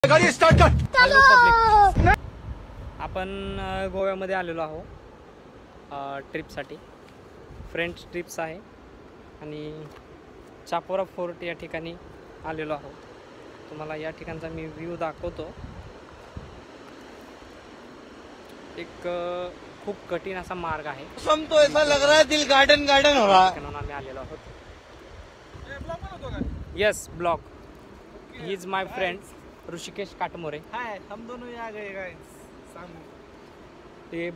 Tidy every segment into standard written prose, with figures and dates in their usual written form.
गाडी स्टार्ट कर. Hello public, आपण गोव्यामध्ये आलेलो आहोत ट्रिपसाठी. फ्रेंड्स ट्रिप्स आहे आणि चापोरा फोर्ट या ठिकाणी आलेलो आहोत. तुम्हाला या ठिकाणचा मी व्ह्यू दाखवतो. एक खूप कठीण असा मार्ग आहे. मौसम तो ऐसा लग रहा है दिल गार्डन गार्डन हो रहा है. आम्ही आलेलो आहोत. Yes blog. He is my friend Rishikesh Katmore. Hi, हम दोनों आ गए गाइस. ते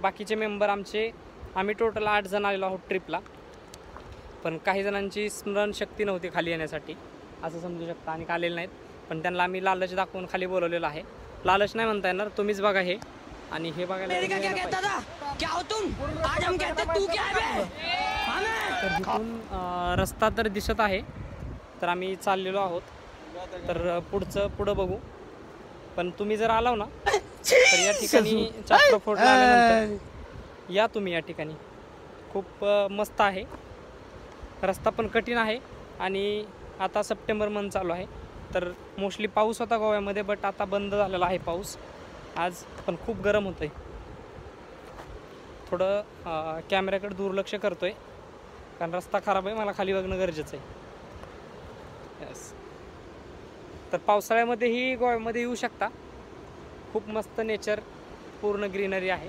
बाकीचे मेंबर आम्ही टोटल 8 जण आलेलो आहोत ट्रिपला. पण काही जणांची स्मरणशक्ती नव्हती खाली येण्यासाठी असं समजू शकता आणि आलेले नाहीत. पण त्यांना आम्ही लालच दाखवून खाली बोलवलेलं आहे. लालच नाही म्हणता येणार, तुम्हीच बघा हे. आणि हे बघायला तर तिथून रस्ता तर दिसत आहे. तर आम्ही चाललेलो आहोत. तर पुढं बघू. पण तुम्ही जर आलाव ना तर या ठिकाणी चापोरा फोर्टला आल्यानंतर या तुम्ही. या ठिकाणी खूप मस्त आहे. रस्ता पण कठीण आहे आणि आता सप्टेंबर मंथ चालू आहे. तर मोस्टली पाऊस होता गोव्यामध्ये, बट आता बंद झालेला आहे पाऊस आज. पण खूप गरम होतं आहे. थोडं कॅमेऱ्याकडे दुर्लक्ष करतो आहे कारण रस्ता खराब आहे. मला खाली बघणं गरजेचं आहे. यस. तर पावसाळ्यामध्येही गोव्यामध्ये येऊ शकता. खूप मस्त नेचर, पूर्ण ग्रीनरी आहे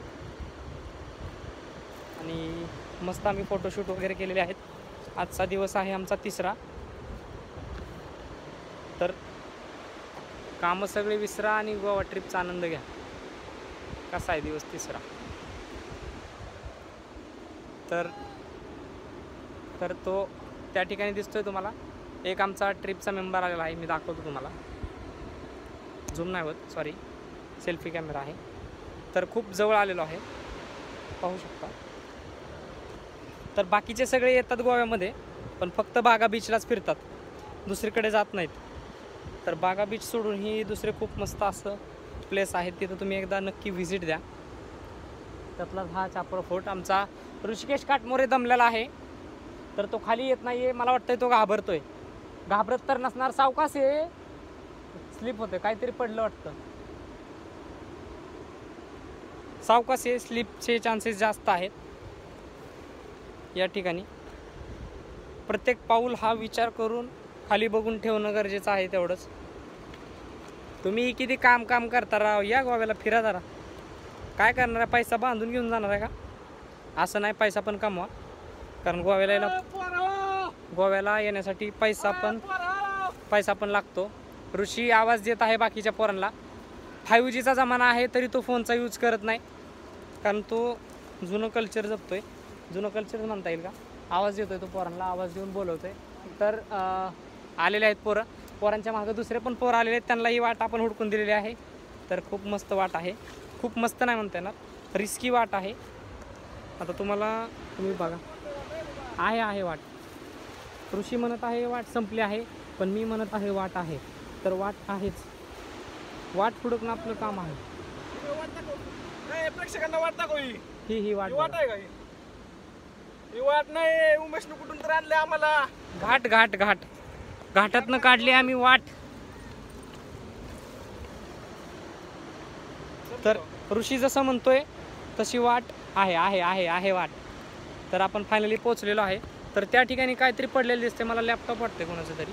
आणि मस्त आम्ही फोटोशूट वगैरे केलेले आहेत. आजचा दिवस आहे आमचा 3रा. तर कामं सगळे विसरा आणि गोवा ट्रिपचा आनंद घ्या. कसा आहे दिवस 3रा. तर तो त्या ठिकाणी दिसतोय तुम्हाला. एक आमचा ट्रिपचा मेंबर आलेला आहे, मी दाखवतो तुम्हाला. झूम नाही होत, सॉरी, सेल्फी कॅमेरा आहे. तर खूप जवळ आलेलो आहे, पाहू शकता. तर बाकीचे सगळे येतात गोव्यामध्ये पण फक्त बागा बीचलाच फिरतात, दुसरीकडे जात नाहीत. तर बागा बीच सोडून ही दुसरे खूप मस्त असं प्लेस आहे, तिथं तुम्ही एकदा नक्की व्हिजिट द्या. त्यातलाच हा चापोरा फोर्ट. आमचा ऋषिकेश काटमोरे दमलेला आहे तर तो खाली येत नाही आहे. मला वाटतंय तो घाबरतोय. घाबरत तर नसणार, सावकाश आहे, स्लिप होते, काहीतरी पडलं वाटतं. सावकाश आहे, स्लिपचे चान्सेस जास्त आहेत या ठिकाणी. प्रत्येक पाऊल हा विचार करून खाली बघून ठेवणं गरजेचं आहे. तेवढंच. तुम्ही किती काम करता राव, या गोव्याला फिरा जरा. काय करणार आहे, पैसा बांधून घेऊन जाणार आहे का? असं नाही, पैसा पण कमवा. कारण गोव्याला येण्यासाठी पैसा पण लागतो. ऋषी आवाज देत आहे बाकीच्या पोरांना. 5Gचा जमाना आहे तरी तो फोनचा यूज करत नाही कारण तो जुनं कल्चर जपतोय. जुनं कल्चर म्हणता येईल का. आवाज देतोय तो पोरांना, आवाज देऊन बोलवतोय. तर आलेले आहेत पोरांच्या मागं दुसरे पण पोरं आलेले आहेत. त्यांना ही वाट आपण हुडकून दिलेली आहे. तर खूप मस्त वाट आहे. खूप मस्त नाही म्हणता येणार, रिस्की वाट आहे. आता तुम्ही बघा, आहे वाट. ऋषी म्हणत आहे वाट संपली आहे, पण मी म्हणत आहे वाट आहे. तर वाट आहेच. वाट हुडकणं आपलं काम आहे. प्रेक्षकांना वाट दाखव. ही वाट आहे का? ही वाट नाही, उमेशने कुठून तर आणले आम्हाला. घाटातनं काढली आम्ही वाट. तर ऋषी जसं म्हणतोय तशी वाट आहे वाट. तर आपण फायनली पोहोचलेलो आहे. तर त्या ठिकाणी काहीतरी पडलेलं दिसते मला. लॅपटॉप वाटते कोणाचं तरी.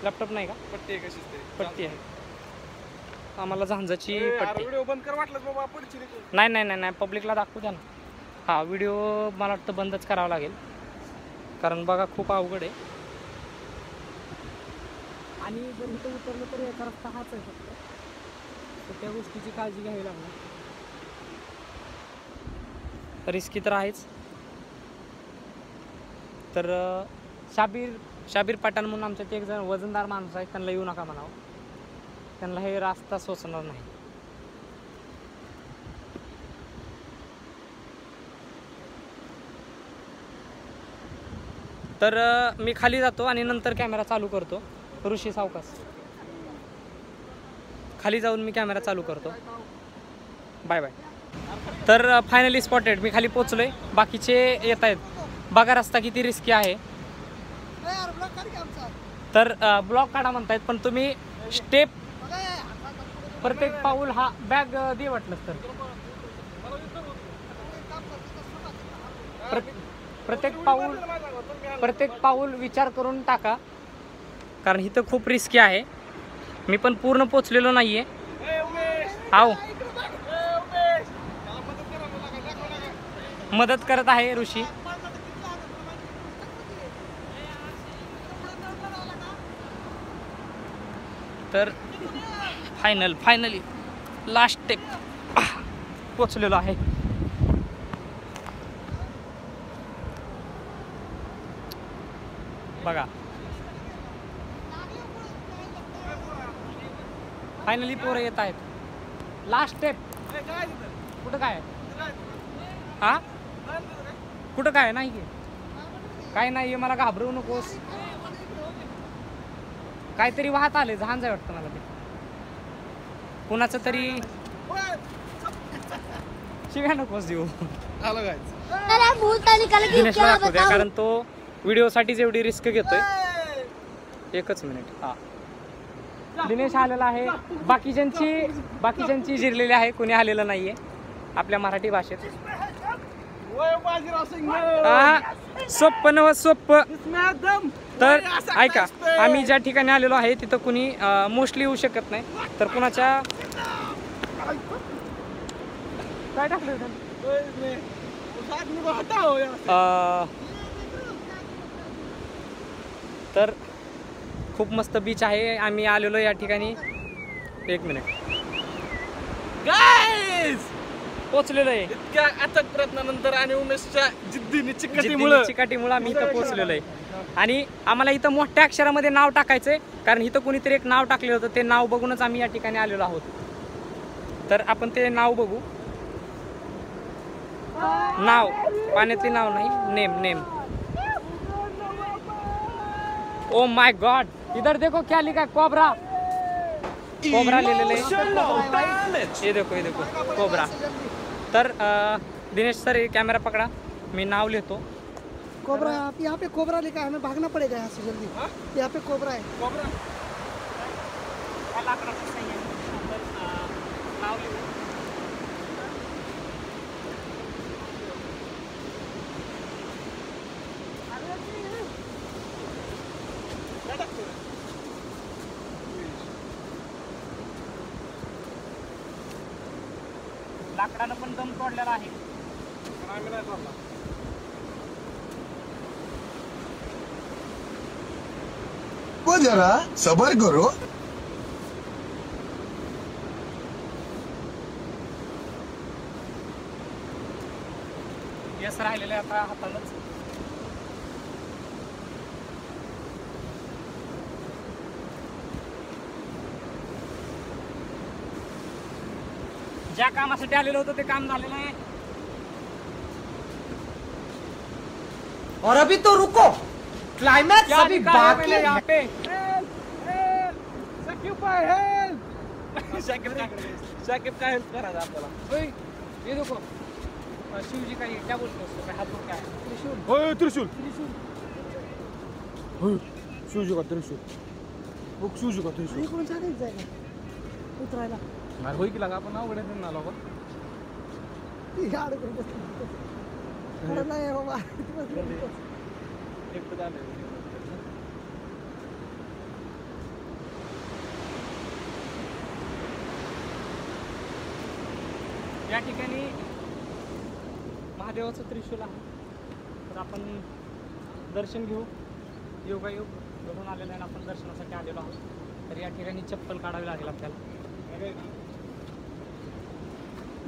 लॅपटॉप नाही का, पट्टी आहे. कशीच ते पट्टी आहे. आम्हाला झांजाची पट्टी. व्हिडिओ बंद कर वाटलं बाबा. पडची नाही, पब्लिकला दाखवू द्या ना. हा व्हिडिओ मला वाटतं बंदच करावा लागेल कारण बघा खूप अवघड आहे. आणि जर इथं उतरलं तर याचा रस्ता हाच आहे फक्त. तर त्या गोष्टीची काळजी घ्यावी लागणार. रिस्की तर आहेच. तर शाबीर पठाण म्हणून आमच्यात एक जण वजनदार माणूस आहे, त्यांना येऊ नका म्हणावं. त्यांना हे रास्ता सोसणार नाही. तर मी खाली जातो आणि नंतर कॅमेरा चालू करतो. ऋषी सावकाश. खाली जाऊन मी कॅमेरा चालू करतो. बाय. तर फायनली स्पॉटेड. मी खाली पोचलोय. बाकीचे येत आहेत. बघा रस्ता किती रिस्की आहे. तर ब्लॉक काढा म्हणतायत पण तुम्ही स्टेप प्रत्येक पाऊल हा बॅग दे वाटलं तर प्रत्येक पाऊल विचार करून टाका, कारण इथं खूप रिस्की आहे. मी पण पूर्ण पोचलेलो नाहीये. आहो मदत करत आहे ऋषी. तर फायनली लास्ट स्टेप पोचलेलो आहे. बघा फायनली पोरं येत आहेत. Last step. कुठं काय हा कुठं काय नाही काय नाही. मला घाबरवू नकोस. काहीतरी वाहत आले जहाज आहे वाटतं मला. ते कुणाचं तरी शिव्या नकोस देऊ. दिनेशला दाखवू द्या, कारण तो व्हिडिओसाठीच एवढी रिस्क घेतोय. एकच मिनिट. हा दिनेश आलेला आहे. बाकीच्यांची जिरलेली आहे, कोणी आलेलं नाहीये आपल्या मराठी भाषेत. सोप्प नव सोप्प. तर ऐका, आम्ही ज्या ठिकाणी आलेलो आहे तिथं कुणी मोस्टली येऊ शकत नाही. तर कुणाच्या काय टाकलं तर खूप मस्त बीच आहे. आम्ही आलेलो या ठिकाणी. एक मिनिट गाईज पोचलेलो आहे. इतक्या अथक प्रयत्नानंतर आणि उमेशच्या जिद्दीने चिकाटीमुळे आम्ही इथं पोचलेलो आहे. आणि आम्हाला इथं मोठ्या अक्षरामध्ये नाव टाकायचंय, कारण इथं कोणीतरी एक नाव टाकलं होतं. ते नाव बघूनच आम्ही या ठिकाणी आलेलो आहोत. तर आपण ते नाव बघू. नाव पाण्यातले नाव नाही, नेम. ओ माय गॉड, इधर देखो क्या लिखा है, कोबरा लिहिलेलं आहे. ये देखो कोबरा. तर दिनेश सर कॅमेरा पकड़ा, मी नाव लिहितो. कोबरा. यहाँ पे कोबरा लिखा है, हमें भागना पड़ेगा यहाँ से जल्दी. यहाँ पे कोबरा है. नाव लिहू. लाकडानं पण दम तोडलेला आहे. वो जरा सबर करो. यस राहिलेलं आहे आता हातानच. ज्या कामासाठी आलेलं होतं ते काम झालेलं आहे. और अभी तो रुको, क्लाइमैक्स अभी बाकी है. यहाँ पे शाकिब काय हेल्प करायचं आपल्याला. ये देखो शिवजी का ये क्या बोलते हैं उसको, हाथ में क्या है? त्रिशूल. होय त्रिशूल. होय शिवजी का त्रिशूल. शिवजी का त्रिशूल. इकडून चालेल जायला उतरायला. अरे होय की लागा आपण अवघड आहे ना लोक. नाही बाबा. एकटं झालं. या ठिकाणी महादेवाचं त्रिशूल आहे. तर आपण दर्शन घेऊ. योगायोग घडून आलेलं आहे. आपण दर्शनासाठी आलेलो आहोत. तर या ठिकाणी चप्पल काढावी लागेल आपल्याला.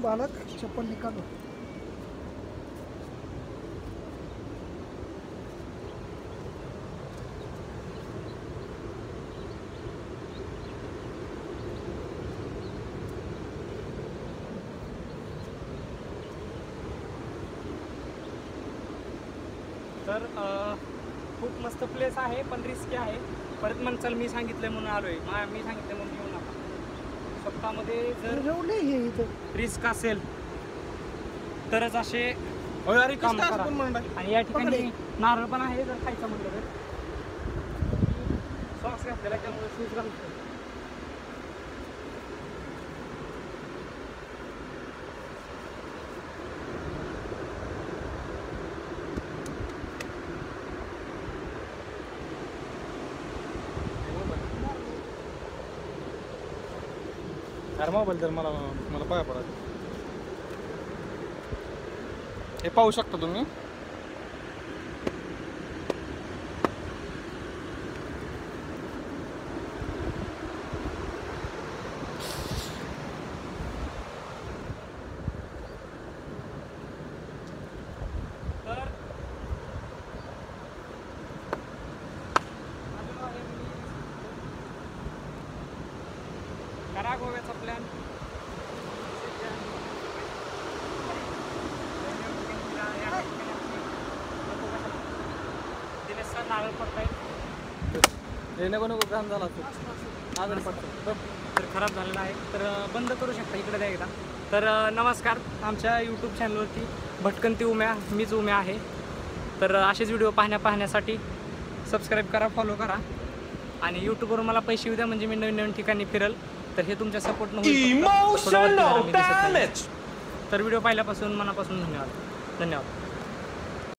बालक चप्पल निकालो. तर खूप मस्त प्लेस आहे, पण रिस्की आहे. परत मग चल मी सांगितलं म्हणून आलोय. मी सांगितलं म्हणून येऊ नका. स्वतःमध्ये जर रिस्क असेल तरच असे काम करा. आणि या ठिकाणी नारळ पण आहे जर खायचं म्हणलं तर. सॉक्स घातलेला त्यामुळे शूज घालतो. अरे मोबाईल तर मला मला पाया पडा. हे पाहू शकता तुम्ही. करा गोव्याचा प्लॅन. नारळ पडताय हे नको नको काम झाला तू आजारी पडतो. तर खराब झालेला आहे तर बंद करू शकता. इकडे द्या एकदा. तर नमस्कार, आमच्या यूट्यूब चॅनलवरती भटकंती उम्या, मीच उम्या आहे. तर असेच व्हिडिओ पाहण्यासाठी सबस्क्राईब करा, फॉलो करा आणि यूट्यूबवरून मला पैसे येऊ द्या म्हणजे मी नवीन नवीन ठिकाणी फिरल. तर हे तुमच्या सपोर्टनं होईल. तर व्हिडिओ पाहिल्यापासून मनापासून धन्यवाद.